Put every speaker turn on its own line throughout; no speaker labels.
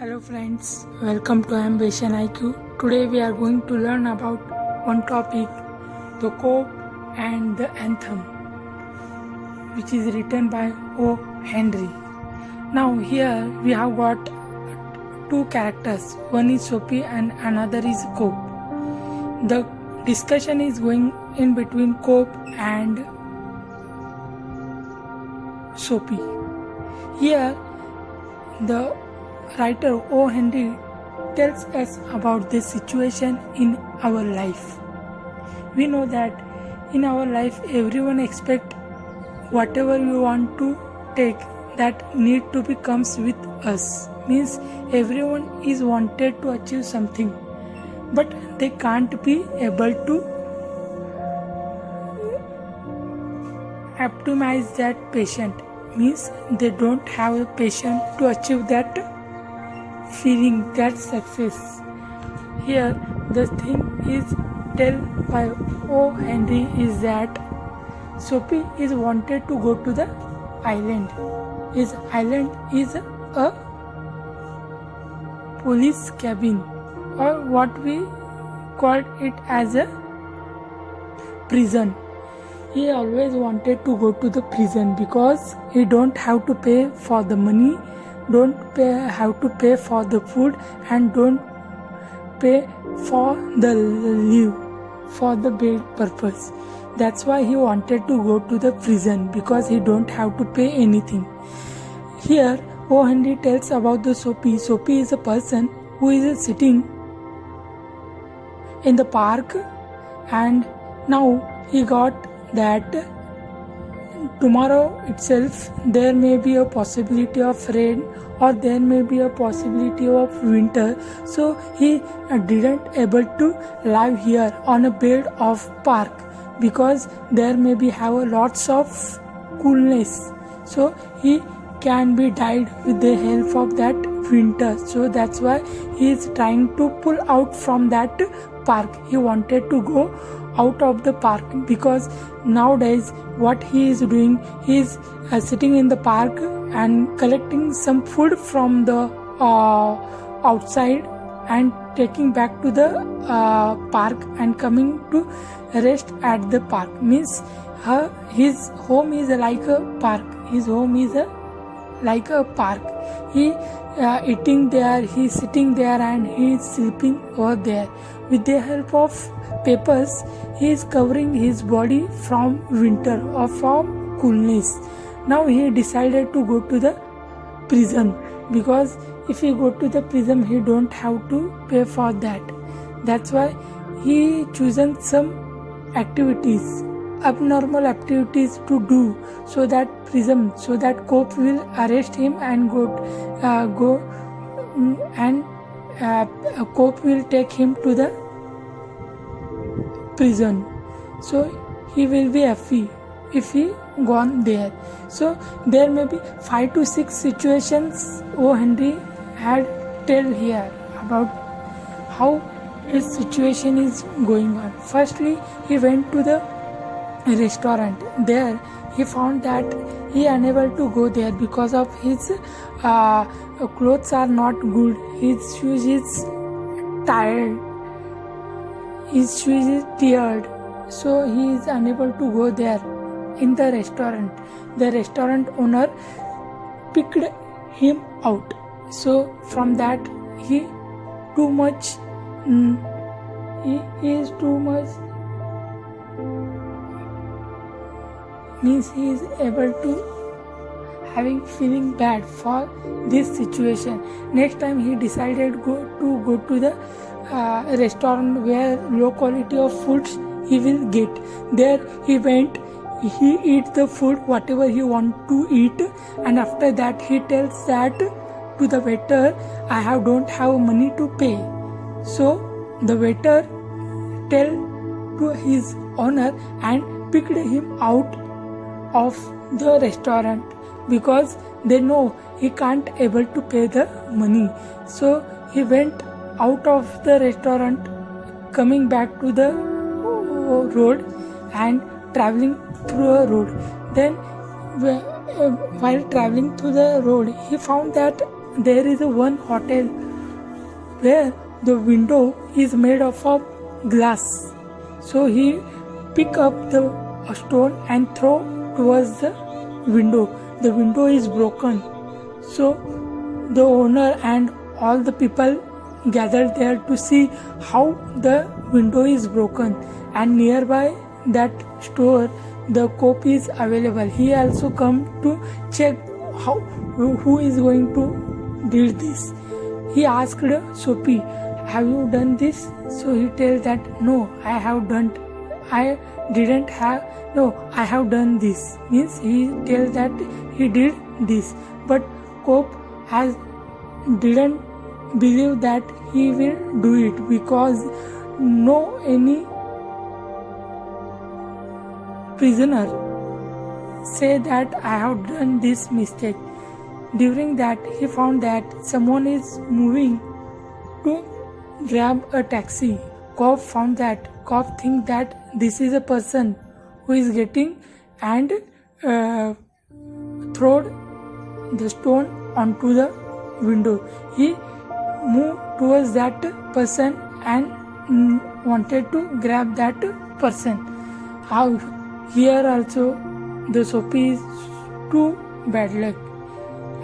Hello friends, welcome to Ambition IQ. Today we are going to learn about one topic, the Cope and the Anthem, which is written by O. Henry. Now here we have got two characters, one is Sophie and another is Cope. The discussion is going in between Cope and Sophie. Here the writer O. Henry tells us about this situation in our life. We know that in our life everyone expects whatever we want to take, that need to be comes with us. Means everyone is wanted to achieve something, but they can't be able to optimize that patient. Means they don't have a patience to achieve that feeling, that success. Here the thing is told by O. Henry is that Sophie is wanted to go to the island. His island is a police cabin, or what we called it as a prison. He always wanted to go to the prison because he don't have to pay for the money, have to pay for the food, and don't pay for the leave for the bail purpose. That's why he wanted to go to the prison, because he don't have to pay anything. Here O. Henry tells about the Sophie. Sophie is a person who is sitting in the park, and now he got that tomorrow itself there may be a possibility of rain, or there may be a possibility of winter, so he didn't able to live here on a bed of park, because there may be have a lots of coolness, so he can be died with the help of that winter. So that's why he is trying to pull out from that park. He wanted to go out of the park, because nowadays what he is doing, he is sitting in the park and collecting some food from the outside and taking back to the park and coming to rest at the park. Means his home is like a park. His home is like a park. He eating there, he is sitting there, and he is sleeping over there. With the help of papers, he is covering his body from winter or from coolness. Now he decided to go to the prison, because if he go to the prison he don't have to pay for that. That's why he chosen some activities, abnormal activities to do, so that Cope will arrest him and Cope will take him to the prison. So he will be happy if he gone there. So there may be 5 to 6 situations O. Henry had tell here about how his situation is going on. Firstly, he went to the restaurant. There he found that he unable to go there because of his clothes are not good. His shoes is tired. His shoes is teared. So he is unable to go there in the restaurant. The restaurant owner picked him out. So from that he too much he is too much, means he is able to having feeling bad for this situation. Next time he decided to go to the restaurant where low quality of foods he will get. There he went, he eat the food whatever he want to eat, and after that he tells that to the waiter, I don't have money to pay. So the waiter tell to his owner and picked him out of the restaurant, because they know he can't able to pay the money. So he went out of the restaurant, coming back to the road and traveling through a road. Then while traveling through the road, he found that there is a one hotel where the window is made of glass. So he pick up the stone and throw towards the window. The window is broken. So the owner and all the people gathered there to see how the window is broken, and nearby that store the cope is available. He also come to check who is going to did this. He asked Sophie, have you done this? So he tells that no, I have done this. Means he tells that he did this. But Cope has didn't believe that he will do it, because no any prisoner say that I have done this mistake. During that, he found that someone is moving to grab a taxi. Cope think that this is a person who is getting and throwed the stone onto the window. He moved towards that person and wanted to grab that person. How here also the Sophie is too bad luck,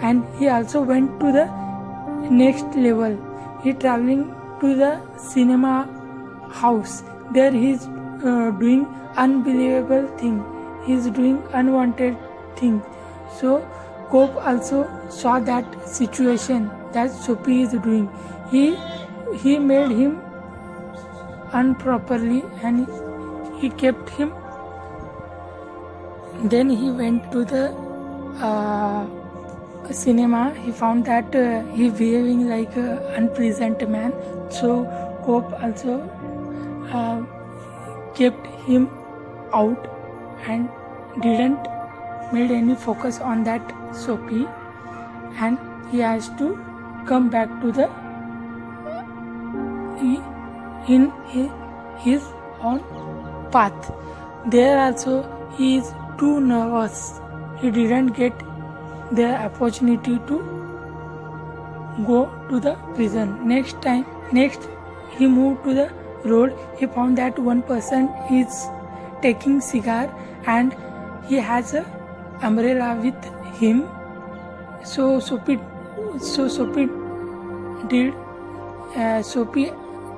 and he also went to the next level. He traveling to the cinema house. There he is doing unbelievable thing. He is doing unwanted thing. So Cope also saw that situation that Sophie is doing. He made him improperly and he kept him. Then he went to the cinema. He found that he behaving like an unpleasant man. So Cope also kept him out and didn't made any focus on that Sophie, and he has to come back to the in his own path. There also he is too nervous. He didn't get the opportunity to go to the prison. Next he moved to the road. He found that one person is taking cigar and he has a umbrella with him. So Sophie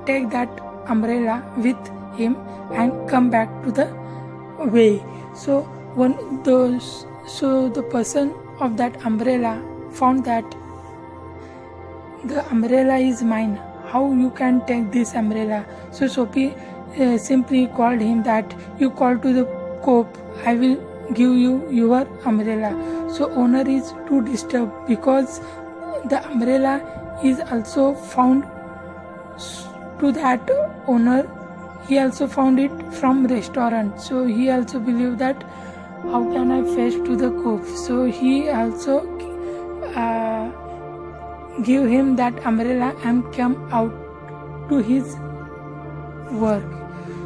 take that umbrella with him and come back to the way. So the person of that umbrella found that the umbrella is mine. How you can take this umbrella? So Sophie simply called him that you call to the Cope, I will give you your umbrella. So owner is too disturbed because the umbrella is also found to that owner. He also found it from restaurant. So he also believed that how can I fetch to the Cope? So he also give him that umbrella and come out to his work.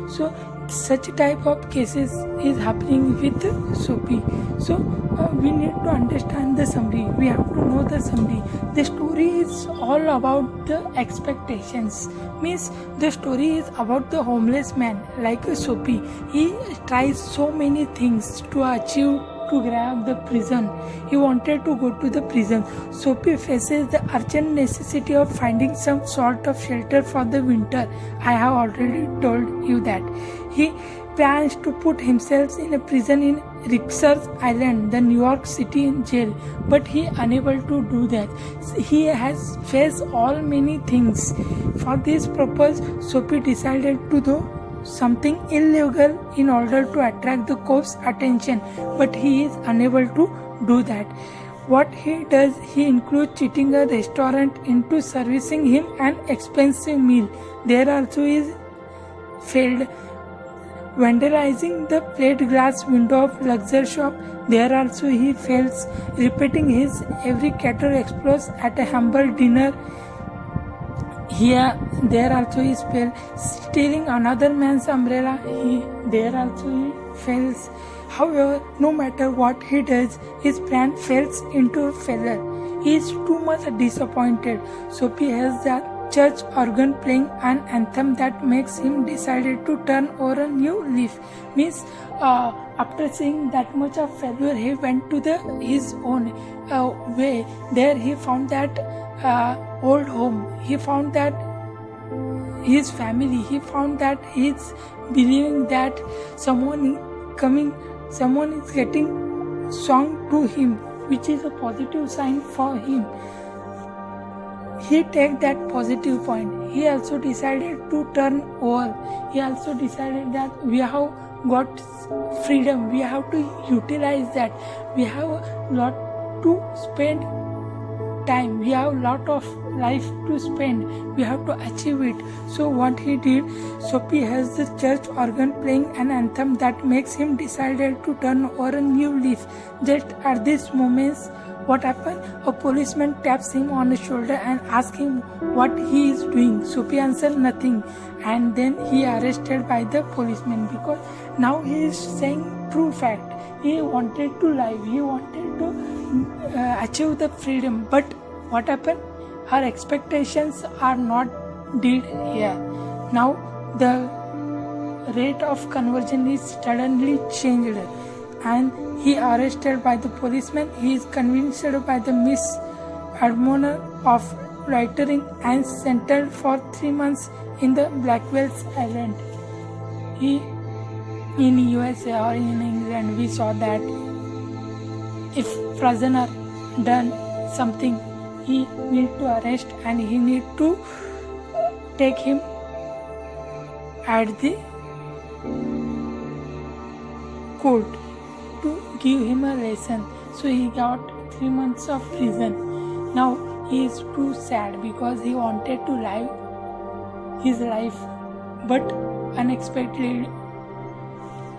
So such type of cases is happening with Sophie. So we need to understand the summary. We have to know the summary. The story is all about the expectations. Means the story is about the homeless man like Sophie. He tries so many things to achieve to grab the prison. He wanted to go to the prison. Sophie faces the urgent necessity of finding some sort of shelter for the winter. I have already told you that. He plans to put himself in a prison in Rikers Island, the New York City jail, but he unable to do that. He has faced all many things. For this purpose, Sophie decided to do something illegal in order to attract the Cope's attention, but he is unable to do that. What he does, he includes cheating a restaurant into servicing him an expensive meal. There also is failed vandalizing the plate glass window of luxury shop. There also he fails repeating his every cater explodes at a humble dinner. There also he fails stealing another man's umbrella. There also he fails. However, no matter what he does, his plan fails into failure. he is too much disappointed. Sophie has that church organ playing an anthem that makes him decided to turn over a new leaf. Means after seeing that much of failure, he went to his own way. There he found that old home. He found that his family. He found that he's believing that someone is getting song to him, which is a positive sign for him. He take that positive point. He also decided to turn over. He also decided that we have got freedom. We have to utilize that. We have a lot to spend time. We have a lot of life to spend. We have to achieve it. So what he did, Sophie has the church organ playing an anthem that makes him decided to turn over a new leaf. Just at this moment, what happened? A policeman taps him on the shoulder and asks him what he is doing. Sophie answered nothing, and then he arrested by the policeman because now he is saying true fact. He wanted to live. He wanted to achieve the freedom. But what happened? Her expectations are not did here. Now the rate of conversion is suddenly changed, and he arrested by the policeman. He is convinced by the Miss Admoner of loitering and sentenced for 3 months in the Blackwell's Island. In USA or in England, we saw that if prisoner done something, he need to arrest and he need to take him at the court to give him a lesson. So he got 3 months of prison. Now he is too sad because he wanted to live his life, but unexpectedly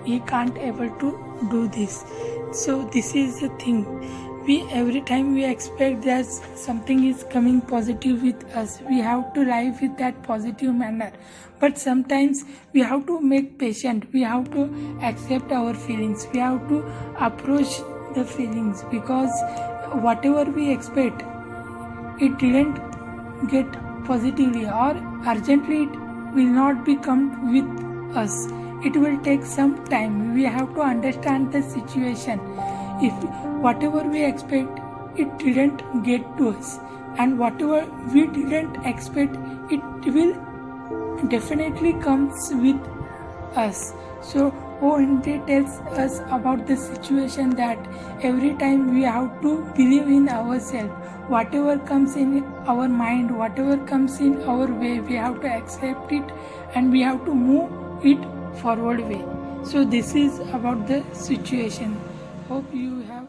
he can't able to do this. So this is the thing. Every time we expect that something is coming positive with us, we have to live with that positive manner. But sometimes we have to make patient. We have to accept our feelings. We have to approach the feelings, because whatever we expect, it didn't get positively or urgently, it will not become with us. It will take some time. We have to understand the situation. If whatever we expect, it didn't get to us, and whatever we didn't expect, it will definitely comes with us. So OND tells us about the situation that every time we have to believe in ourselves. Whatever comes in our mind, whatever comes in our way, we have to accept it and we have to move it forward way. So this is about the situation. Hope you have